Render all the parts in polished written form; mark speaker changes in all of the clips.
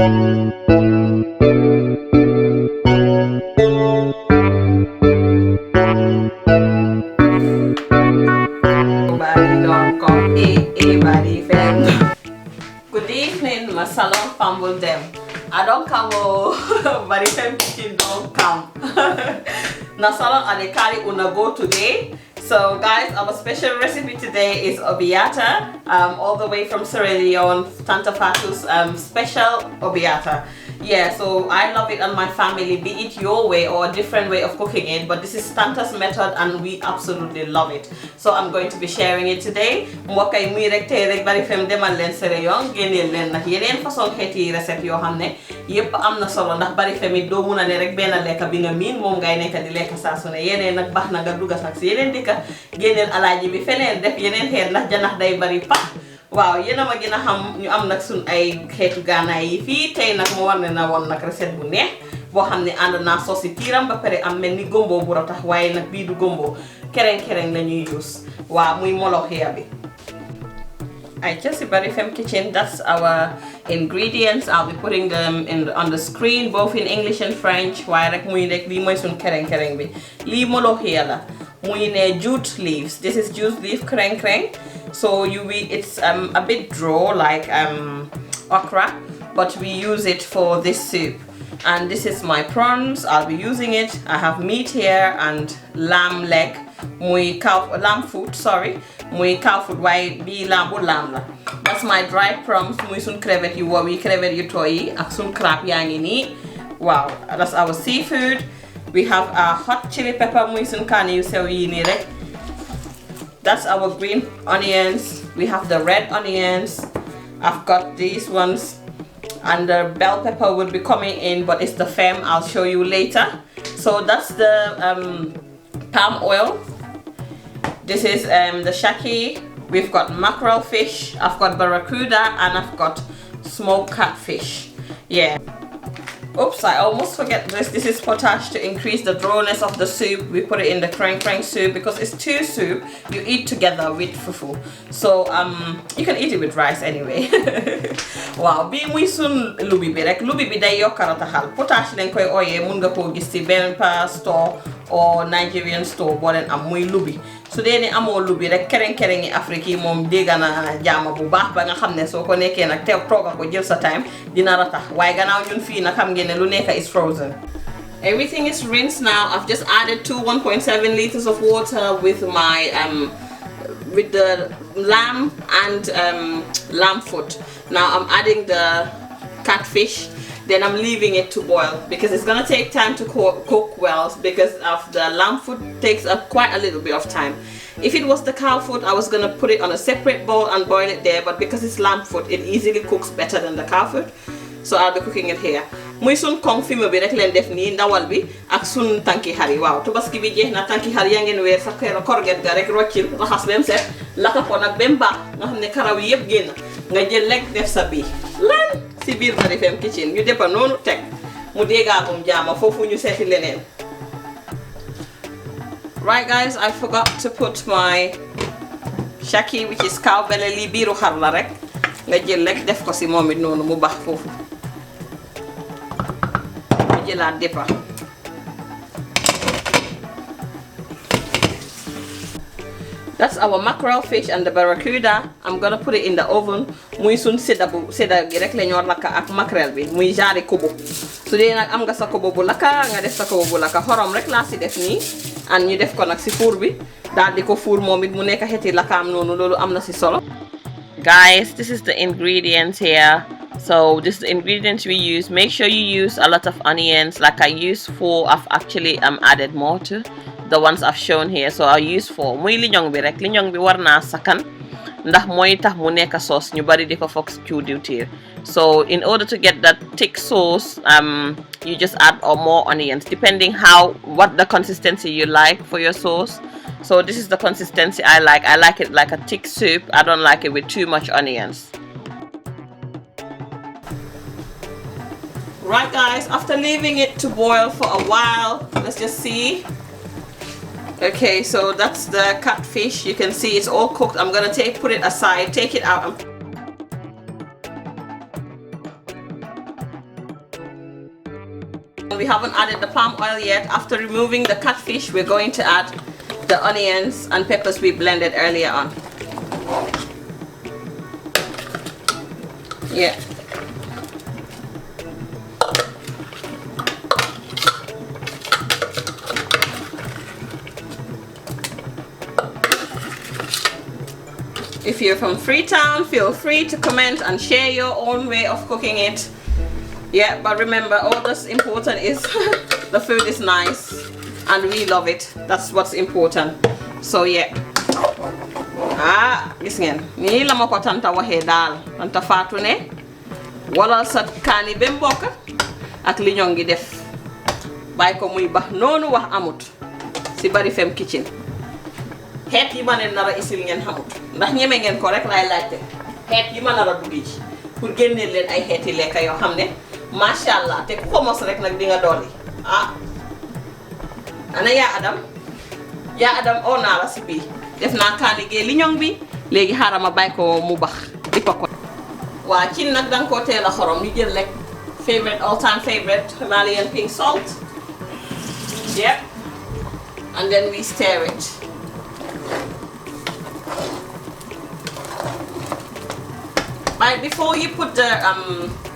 Speaker 1: Good evening, my salon family them. I don't come Barrifemme kitchen don't come. Na salon and they carry una go today. So guys, our special recipe today is OBIYATA, all the way from Sierra-Leone, Tanta Fatu's special OBIYATA. Yeah, so I love it and my family, be it your way or a different way of cooking it, but this is Tanta's method and we absolutely love it. So I'm going to be sharing it today. Mwakay muy rek tay rek Barrifemme demal len Sierra-Leone genel len nak yeneen façon xéti recette yo xamné yépp amna solo ndax Barrifemme do mëna né rek ben lekka bi nga min mom ngay nekk di lekk sa su né yeneen nak bax na nga duga sax yeneen dika genel alaaji bi feneen def yeneen xéet ndax janax day bari pax. Waaw yéena ma gëna xam ñu am nak sun ay xéetu gaanaay yi fi tay nak mo war na won nak recette bu neex bo xamné and na sauce tiram ba paré am melni gombo bu ratax waye nak bi du gombo kren-kren lañuy use waaw muy Molokhia bi. I just Barrifemme kitchen, that's our ingredients. I'll be putting them on the screen both in English and French. Waye rek muy rek li moy sun kren-kren bi. Li Molokhia la. Muy ne jute leaves. This is jute leaf kren-kren. So it's a bit draw like okra, but we use it for this soup. And this is my prawns. I'll be using it. I have meat here and lamb leg, lamb foot. Sorry, muy cow foot. Why be lamb la? That's my dried prawns. Muy sun crevette you wawi crevette you toyi. Ak sun crab yangi ni. Wow, that's our seafood. We have a hot chili pepper. Muy sun kani you sew ni rek. That's our green onions. We have the red onions. I've got these ones. And the bell pepper will be coming in, but it's the femme. I'll show you later. So that's the palm oil. This is the chaii. We've got mackerel fish. I've got barracuda and I've got smoked catfish. Yeah. Oops, I almost forget this. This is potash to increase the drawness of the soup. We put it in the kren-kren soup because it's two soup you eat together with fufu. So you can eat it with rice anyway. Wow, bi muy sun lubi bi rek. Lubi bi day yokkara taxal. Potash lañ koy oyé mun nga ko gis ci benn store or Nigerian store bo len am muy lubi. Su dee ne amoo lubi rek kren-kren yi Afrique yi moom dégg na jaama bu baax ba nga xam ne soo ko nekkee nag teew tooga ko jël sa time dina ratax waaye gannaaw ñun fii nag xam ngeen ne lu nekk is frozen. Everything is rinsed now. I've just added 1.7 liters of water with my with the lamb and lamb foot. Now I'm adding the catfish. Then I'm leaving it to boil because it's gonna take time to cook well because of the lamb foot takes up quite a little bit of time. If it was the cow foot, I was gonna put it on a separate bowl and boil it there, but because it's lamb foot, it easily cooks better than the cow foot. So I'll be cooking it here. Muy sun kong film bi rek len def ni ndawal bi ak sun tanki xari. Waaw tabaski bi jeex na tanki xari ya ngeen weer sa korget ga rek roccil raxas bem set laka ko nak bem baax nga xamne karaw yi yeb genn nga jël lek def sa bi lan ci biir Barrifemme kitchen ñu depa nonu tek mu dégaagum jaama fofu ñu séti leneen. Right guys, I forgot to put my chaii, which is cow belly. Li biiru xar la rek nga jël lek def ko ci momit nonu mu bax fofu. Jëlaat depa. That's our mackerel fish and the barracuda. I'm gonna put it in the oven. Muy sun seda gi rek la ñor laka ak mackerel bi muy jaari kobo. Su dee nag am nga sa kobo bu laka nga def sa kobo bu laka xorom rek laa si def nii and ñu def ko nag si four bi daal di ko four moom it mu nekk xeti lakaam noonu loolu am na si solo. Guys, this is the ingredients here. So this is the ingredients we use. Make sure you use a lot of onions. Like I use 4. I've actually added more to the ones I've shown here. So I'll use 4. Muy liñong bi rek liñong bi war na sakan ndax moy tax mu nekk sauce ñu bari diko fox ci diwtir. So in order to get that thick sauce, you just add more onions depending what the consistency you like for your sauce. So this is the consistency I like. I like it like a thick soup. I don't like it with too much onions. Right guys, after leaving it to boil for a while, let's just see. Okay, so that's the catfish. You can see it's all cooked. I'm gonna put it aside, take it out and We haven't added the palm oil yet. After removing the catfish, we're going to add the onions and peppers we blended earlier on. Yeah. If you're from Freetown, feel free to comment and share your own way of cooking it. Yeah, but remember, all that's important is the food is nice and we love it. That's what's important. So yeah. Gis ngeen nii la ma ko tanta waxee daal tanta Fatou ne walal sa kaani ba mbokk ak li ñoo ngi def bàyyi ko muy bax noonu wax amut si Barrifemme kitchen. Xeet yi ma ne nar a isil ngeen xamut ndax ñeme ngeen ko rek laay laajte xeet yi ma nar a dugg ci pour génneel leen ay xeeti lekka yoo xam ne masha Allah te ku ko mos rek nag di nga dolli. Ana yaa Adam oo naa la si bii def naa kaani gee li ñoŋ bi léegi xaaral ma bàyyi ko mu bax di ko ko. waa cin nag danga koo teel a xorom ñu jël rek favorite all time favorite Himalayan pink salt. Yep. And then we stir it. But before you put the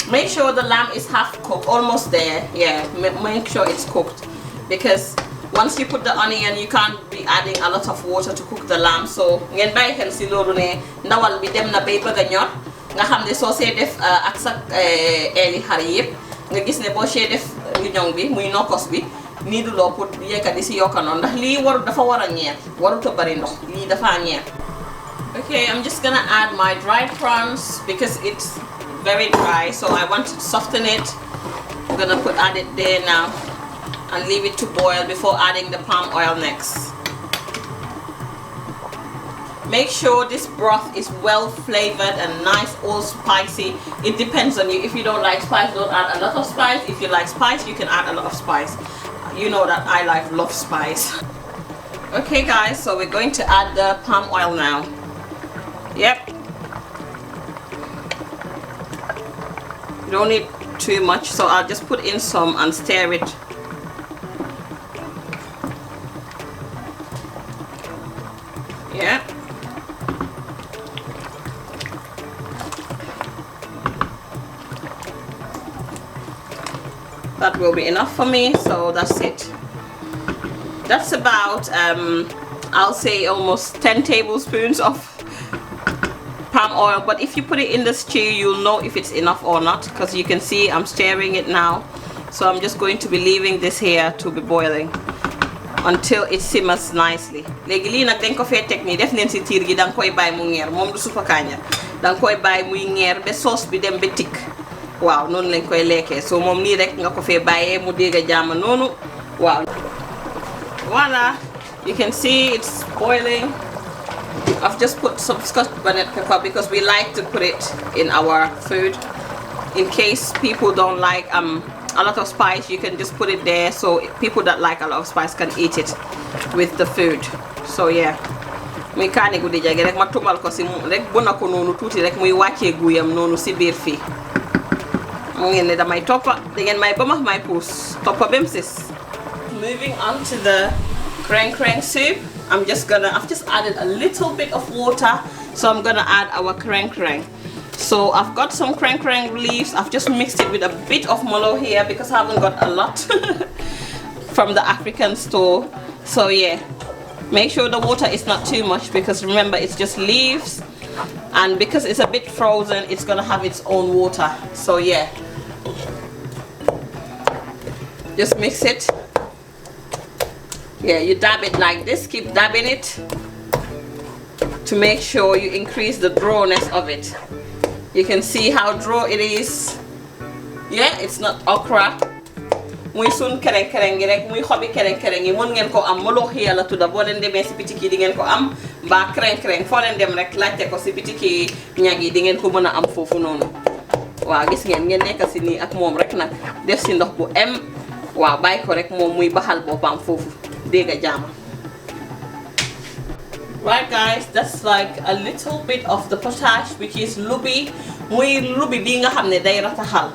Speaker 1: make sure the lamb is half cooked, almost there. Yeah, make sure it's cooked, because once you put the onion, you can't be adding a lot of water to cook the lamb. So ngeen bàyyi xel si loolu ne ndawal bi dem na bay bëgg a ñor nga xam ne soo see def ak sa eeli xar yëpp nga gis ne boo see def ñoŋ bi muy nokkos bi nii du loo pour yekka di si yokka noonu ndax lii dafa war a ñeer warut a bari ndox lii dafa ñeer. Okay, I'm just gonna add my dried prawns because it's very dry, so I want to soften it. I'm gonna add it there now and leave it to boil before adding the palm oil next. Make sure this broth is well flavored and nice, all spicy. It depends on you. If you don't like spice, don't add a lot of spice. If you like spice, you can add a lot of spice. You know that I love spice. Okay guys, so we're going to add the palm oil now. Yep. You don't need too much, so I'll just put in some and stir it. Yeah. That will be enough for me, so that's it. That's about I'll say almost 10 tablespoons of palm oil, but if you put it in the stew, you'll know if it's enough or not, because you can see I'm stirring it now. So I'm just going to be leaving this here to be boiling until it simmers nicely. Léegi lii nag dañ ko fee teg nii def neen si tiir gi danga koy bàyyi mu ngeer moom du suppa kanja danga koy bàyyi muy ngeer ba sauce bi dem ba tikk waaw noonu lañ koy lekkee so moom nii rek nga ko fee bàyyee mu dégg jaama noonu waaw. Voila, you can see it's boiling. I've just put some Scotch bonnet pepper because we like to put it in our food. In case people don't like a lot of spice, you can just put it there so people that like a lot of spice can eat it with the food. So yeah. Muy kaani gu di jage rek ma tumal ko si rek bona ko nonu tuuti rek muy wàccee guyam nonu si biir fii. Mu ngeen ne damay toppa da ngeen may ba ma may puus toppa bem sis. Moving on to the Kren-Kren soup. I've just added a little bit of water, so I'm gonna add our Kren-Kren. So I've got some Kren-Kren leaves. I've just mixed it with a bit of Molokhia because I haven't got a lot from the African store. So yeah, make sure the water is not too much because remember it's just leaves, and because it's a bit frozen, it's gonna have its own water. So yeah, just mix it. Yeah, you dab it like this, keep dabbing it to make sure you increase the drawness of it. You can see how draw it is. Yeah, it's not okra. Muy sun Kren-Kren gi rek muy xobi Kren-Kren yi mën ngeen ko am Molokhia la tudda boo leen demee si bitiki di ngeen ko am mbaa Kren-Kren foo leen dem rek laajte ko si bitiki ñag yi di ngeen ko mën a am foofu noonu. Waaw gis ngeen nekk si nii ak moom rek nag def si ndox bu waaw bàyyi ko rek moom muy baxal boppam foofu. Right guys, that's like a little bit of the potage, which is lubi. Muy lubi bi nga xamne day rataxal.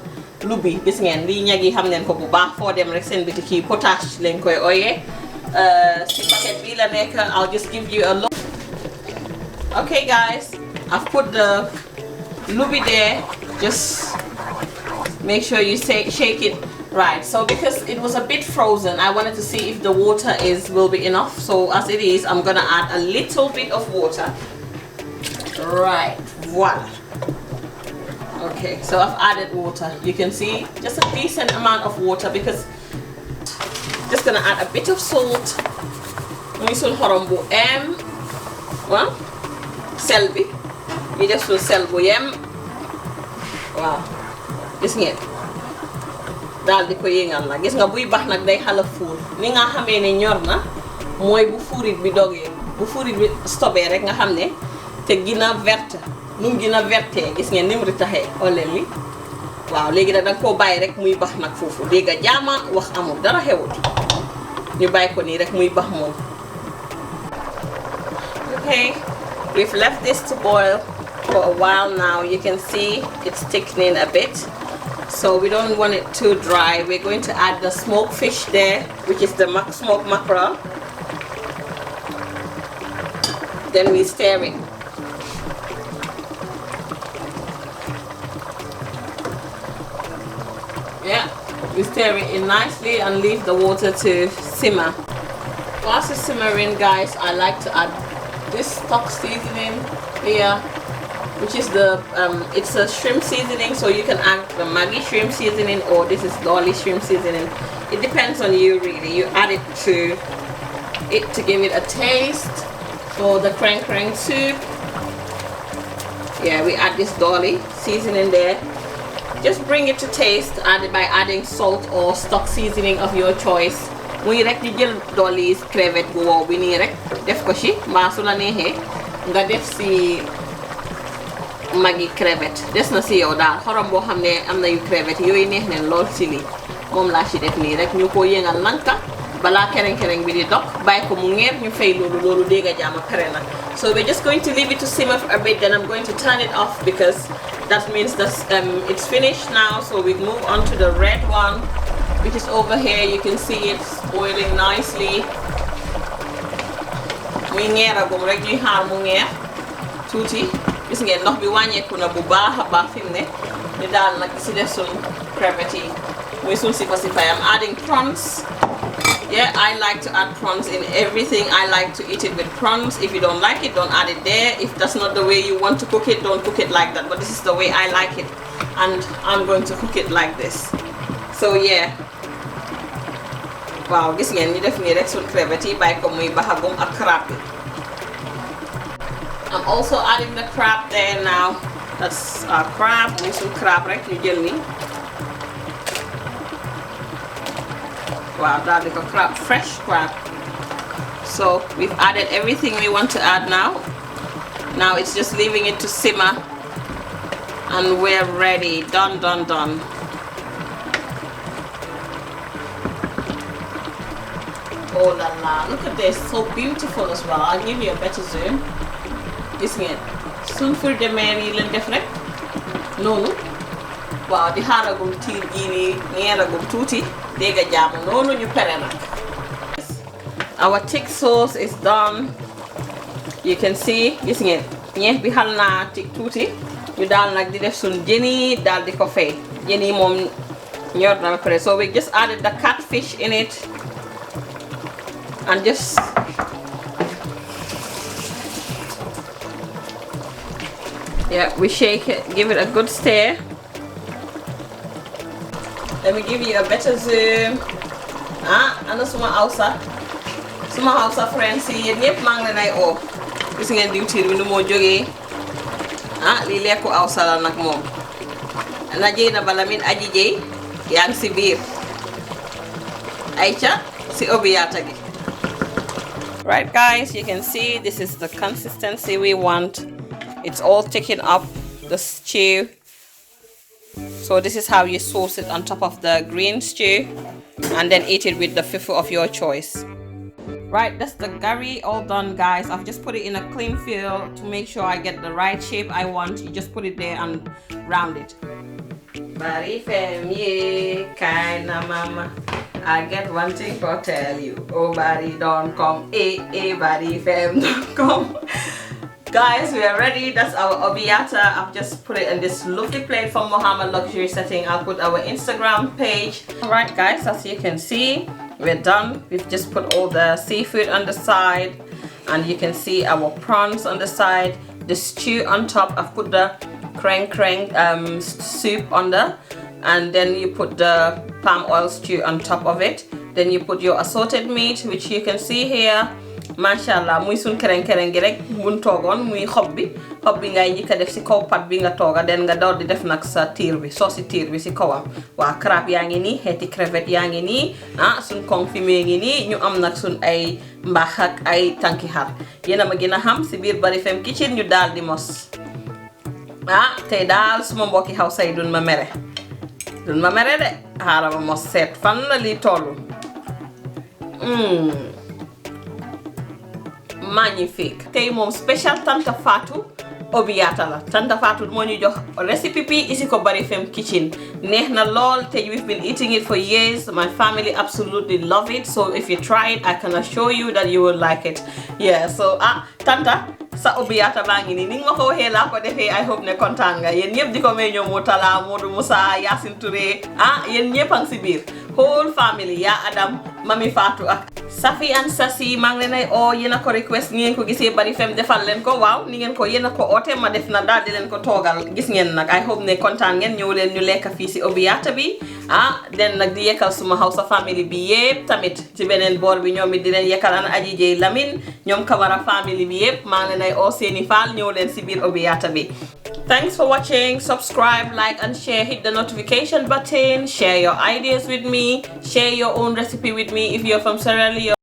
Speaker 1: lubi gis ngeen lii ñag yi xam ngeen ko bu baax foo dem rek seen bitik yi potage lañ koy ooyee si packet bi la nekk. I'll just give you a look. Okay guys, I've put the lubi there. Just make sure you shake it right. So because it was a bit frozen, I wanted to see if the water will be enough. So as it is, I'm gonna add a little bit of water. Right, voila. Okay, so I've added water. You can see just a decent amount of water because just gonna add a bit of salt. Well, sel bi ñu def suñu sel bu yem. Waaw gis ngeen daal di ko yëngal la gis nga buy bax nag day xala fuur ni nga xamee ne ñor na mooy bu fuurit bi dogee bu fuurit bi stopé rek nga xam ne te gina verte nu mu gina vertee gis ngeen ni mu ritaxee oleel li waaw léegi nag danga koo bàyyi rek muy bax nag foofu dégg nga jaama wax amul dara xewut ñu bàyyi ko nii rek muy bax moom. Okay, we've left this to boil for a while now. You can see it's thickening a bit, so we don't want it too dry. We're going to add the smoked fish there, which is the smoked mackerel. Then we stir it. Yeah, we stir it in nicely and leave the water to simmer. Whilst it's simmering, guys, I like to add this stock seasoning here, which is the it's a shrimp seasoning, so you can add the Maggi shrimp seasoning or this is Dolly shrimp seasoning. It depends on you really. You add it to give it a taste. For the Kren-Kren soup, yeah, we add this Dolly seasoning there. Just bring it to taste. Add it by adding salt or stock seasoning of your choice. Muy rek di jël Dolly crevette bu wow bi nii rek def ko ci mbaa su la neexee nga def si Maggi crevette des na si yow daal xorom boo xam ne am na yu crevette yooyu neex neen lool si lii moom laa ci def nii rek ñu ko yëngal nanka balaa Kren-Kren bi di dog bàyyi ko mu ngeer ñu fay loolu dégg jaama pare na. So we're just going to leave it to simmer for a bit, then I'm going to turn it off because that means that it's finished now. So we move on to the red one, which is over here. You can see it's boiling nicely. Muy ngeeragum rek ñuy xaar mu ngeer tuuti gis ngeen ndox bi wàññeeku na bu baax a baax fi mu ne ñu daal nag si def suñ crevette yi muy suñ sipa I'm adding prawns. Yeah, I like to add prawns in everything. I like to eat it with prawns. If you don't like it, don't add it there. If that's not the way you want to cook it, don't cook it like that. But this is the way I like it, and I'm going to cook it like this. So yeah. Wow, gis ngeen ñu def nii rek suñ crevette yi bàyyi ko muy baxagum ak crab bi. I'm also adding the crab there now. That's our crab, muy suñ crab rek ñu jël nii. Wow, that's like a crab, fresh crab. So we've added everything we want to add now. Now it's just leaving it to simmer and we're ready. Done. Oh la la, look at this, so beautiful as well. I'll give you a better zoom. Gis ngeen suñ fruits de mer yi leen def rek noonu. Wow, di xaaragum tiir gii nii ngeeragum tuuti dégg jaamu noonu ñu pere nag. Our thick sauce is done. You can see gis ngeen ñeex bi xal naa thick tuuti ñu daal nag di def suñ jën yi daal di ko fay jën yi moom ñor na ba pare. So we just added the catfish in it and just yeah, we shake it, give it a good stir. Let me give you a better zoom. Ana suma Hausa friends yi yéen ñëpp maa ngi leen ay oo gis ngeen diwtiir bi nu moo jógee lii lekku Hausa la nag moom na jëy na bala min aji jëy yaa ngi si biir ayca si OBIYATA gi. Right guys, you can see this is the consistency we want. It's all taken up the stew. So this is how you sauce it on top of the green stew and then eat it with the fufu of your choice. Right, that's the curry all done, guys. I've just put it in a clean fill to make sure I get the right shape I want. You just put it there and round it. Barrifemme, yeah, kinda mama. I get one thing to tell you. Oh, Barry, don't come. Barrifemme, don't come. Guys, we are ready. That's our OBIYATA. I've just put it in this lovely plate from Mohammed Luxury Setting. I'll put our Instagram page. Alright guys, as you can see, we're done. We've just put all the seafood on the side, and you can see our prawns on the side, the stew on top. I've put the Kren-Kren soup on there, and then you put the palm oil stew on top of it. Then you put your assorted meat, which you can see here. Mashallah, muy sun keren-keren gi rek buñ togon muy xob bi ngay ñika def ci kaw pat bi nga toga den nga daw di def nak sa tir bi sauce tir bi ci kawam. Wa crab yaangi ni, xéti crevette yaangi ni, sun confimé ngi ni, ñu am nak sun ay mbax ak ay tanki xar. Yena ma gëna xam ci biir Barrifemme kitchen ñu dal di mos. Tay dal suma mbokki Hausa yi duñ ma mere. Duñ ma mere de. Xara ma mos set fan la li tollu. Magnifique. Tey moom special Tanta Fatou OBIYATA la. Tanta Fatou moo ñu jox recipe bi isi ko Barrifemme kitchen. Neex na lool te we've been eating it for years. My family absolutely love it. So if you try it, I can assure you that you will like it. Yeah, so Tanta sa OBIYATA baa ngi nii ni nga ma ko waxee laa ko defee. I hope ne kontaan nga. Yéen ñëpp di ko may ñoom Mutala, Modou Moussa, Yacine Touré. Yéen ñëpp a ngi si biir. Whole family, ya Adam, Mami Fatou ak Safi and Sasi maa ngi leen ay oo yéen a ko request ni ngeen ko gisee Barrifemme defal leen ko waaw ni ngeen ko yéen a ko oote ma def na daal di leen ko toogal gis ngeen nag I hope ne kontaan ngeen ñëw leen ñu lekk fii si OBIYATA bi den nag di yekkal suma Hausa family bi yëpp tamit ci beneen boor bi ñoom it di leen yekkal an Aji Jey Lamin ñoom Kamara family bi yëpp maa ngi leen ay oo seeni faal ñëw leen si biir OBIYATA bi. Thanks for watching. Subscribe, like and share. Hit the notification button. Share your ideas with me. Share your own recipe with me if you're from Sierra-Leone.